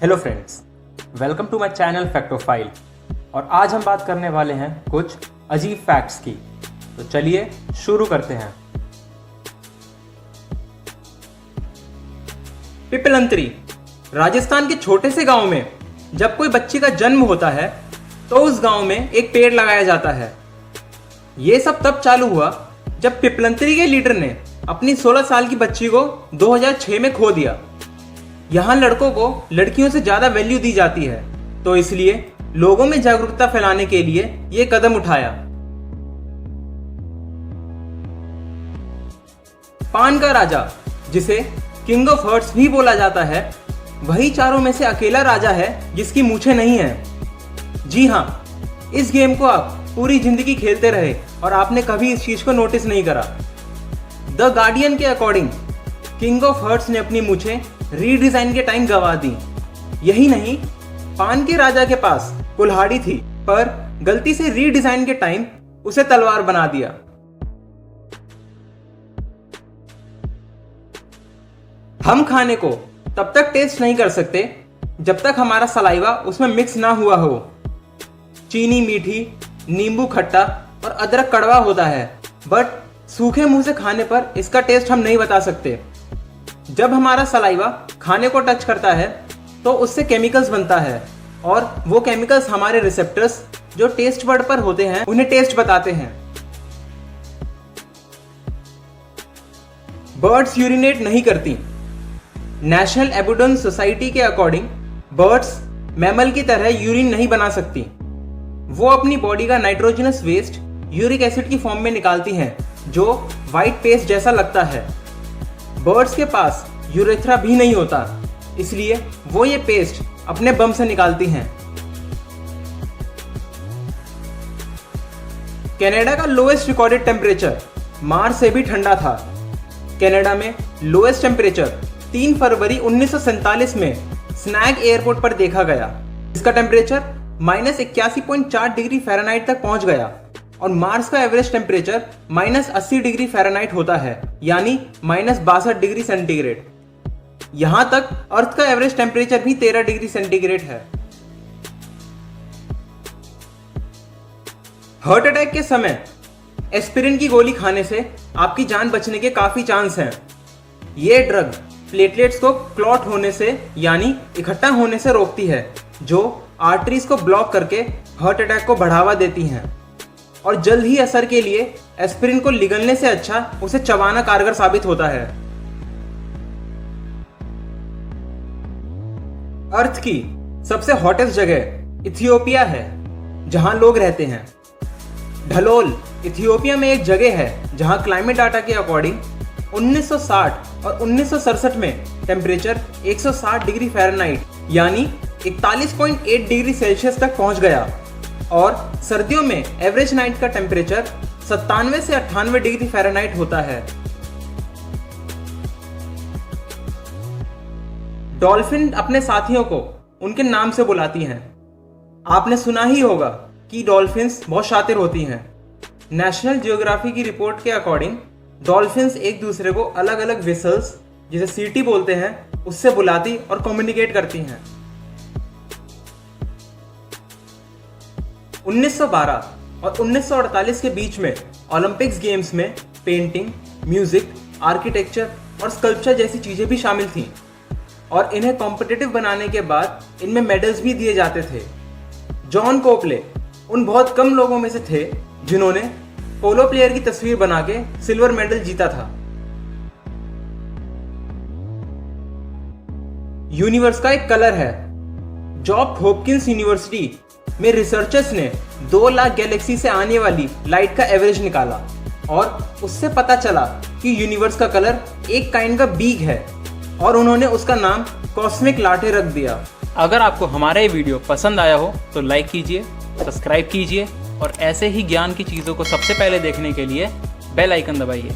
Hello friends, welcome to my channel Factofile. और आज हम बात करने वाले हैं कुछ अजीब फैक्ट्स की। तो चलिए शुरू करते हैं। पिपलंतरी राजस्थान के छोटे से गांव में जब कोई बच्ची का जन्म होता है तो उस गांव में एक पेड़ लगाया जाता है। ये सब तब चालू हुआ जब पिपलंतरी के लीडर ने अपनी 16 साल की बच्ची को 2006 में खो दिया। यहाँ लड़कों को लड़कियों से ज्यादा वैल्यू दी जाती है, तो इसलिए लोगों में जागरूकता फैलाने के लिए ये कदम उठाया। पान का राजा, जिसे किंग ऑफ हर्ट्स भी बोला जाता है, वही चारों में से अकेला राजा है जिसकी मूछें नहीं है। जी हाँ, इस गेम को आप पूरी जिंदगी खेलते रहे और आपने कभी इस चीज को नोटिस नहीं करा। द गार्डियन के अकॉर्डिंग किंग ऑफ हर्ट्स ने अपनी मूछें रीडिजाइन के टाइम गवा दी। यही नहीं, पान के राजा के पास कुल्हाड़ी थी, पर गलती से रीडिजाइन के टाइम उसे तलवार बना दिया। हम खाने को तब तक टेस्ट नहीं कर सकते जब तक हमारा सलाइवा उसमें मिक्स ना हुआ हो। चीनी मीठी, नींबू खट्टा और अदरक कड़वा होता है, बट सूखे मुंह से खाने पर इसका टेस्ट हम नहीं बता सकते। जब हमारा सलाइवा खाने को टच करता है तो उससे केमिकल्स बनता है, और वो केमिकल्स हमारे रिसेप्टर्स जो टेस्ट बड पर होते हैं उन्हें टेस्ट बताते हैं। बर्ड्स यूरिनेट नहीं करती। नेशनल एबुडेंस सोसाइटी के अकॉर्डिंग बर्ड्स मैमल की तरह यूरिन नहीं बना सकती। वो अपनी बॉडी का नाइट्रोजनस वेस्ट यूरिक एसिड की फॉर्म में निकालती हैं, जो व्हाइट पेस्ट जैसा लगता है। बर्ड्स के पास यूरेथ्रा भी नहीं होता, इसलिए वो ये पेस्ट अपने बम से निकालती हैं। कनाडा का लोएस्ट रिकॉर्डेड टेम्परेचर मार्च से भी ठंडा था। कनाडा में लोएस्ट टेम्परेचर 3 फरवरी 1947 में स्नैग एयरपोर्ट पर देखा गया। इसका टेम्परेचर -81.4 डिग्री फ़ारेनहाइट तक पहुंच गया, और मार्स का एवरेज टेम्परेचर -80 डिग्री फ़ारेनहाइट होता है, यानी -62 डिग्री सेंटीग्रेड। यहां तक अर्थ का एवरेज टेम्परेचर भी 13 डिग्री सेंटीग्रेड है। हार्ट अटैक के समय एस्पिरिन की गोली खाने से आपकी जान बचने के काफी चांस हैं। ये ड्रग प्लेटलेट्स को क्लॉट होने से यानी इकट्ठा होने से रोकती है, जो आर्टरीज को ब्लॉक करके हार्ट अटैक को बढ़ावा देती हैं। और जल्द ही असर के लिए एस्पिरिन को निगलने से अच्छा उसे चबाना कारगर साबित होता है। अर्थ की सबसे हॉटेस्ट जगह इथियोपिया है, जहां लोग रहते हैं। ढलोल इथियोपिया में एक जगह है जहां क्लाइमेट डाटा के अकॉर्डिंग 1960 और 1967 में टेम्परेचर 160 डिग्री फ़ारेनहाइट यानी 41.8 डिग्री सेल्सियस तक पहुंच गया, और सर्दियों में एवरेज नाइट का टेम्परेचर 97 से 98 डिग्री फ़ारेनहाइट होता है। डॉल्फिन अपने साथियों को उनके नाम से बुलाती हैं। आपने सुना ही होगा कि डॉल्फिन्स बहुत शातिर होती हैं। नेशनल जियोग्राफी की रिपोर्ट के अकॉर्डिंग डॉल्फिन्स एक दूसरे को अलग अलग विसल्स, जिसे सीटी बोलते हैं, उससे बुलाती और कम्युनिकेट करती हैं। 1912 और 1948 के बीच में ओलंपिक्स गेम्स में पेंटिंग, म्यूजिक, आर्किटेक्चर और स्कल्पचर जैसी चीजें भी शामिल थीं, और इन्हें कॉम्पिटिटिव बनाने के बाद इनमें मेडल्स भी दिए जाते थे। जॉन कोपले उन बहुत कम लोगों में से थे जिन्होंने पोलो प्लेयर की तस्वीर बना के सिल्वर मेडल जीता था। यूनिवर्स का एक कलर है। जॉर्ज हॉपकिंस यूनिवर्सिटी में रिसर्चर्स ने 2 लाख गैलेक्सी से आने वाली लाइट का एवरेज निकाला, और उससे पता चला कि यूनिवर्स का कलर एक काइंड का बीग है, और उन्होंने उसका नाम कॉस्मिक लाटे रख दिया। अगर आपको हमारा ये वीडियो पसंद आया हो तो लाइक कीजिए, सब्सक्राइब कीजिए, और ऐसे ही ज्ञान की चीज़ों को सबसे पहले देखने के लिए बेल आइकन दबाइए।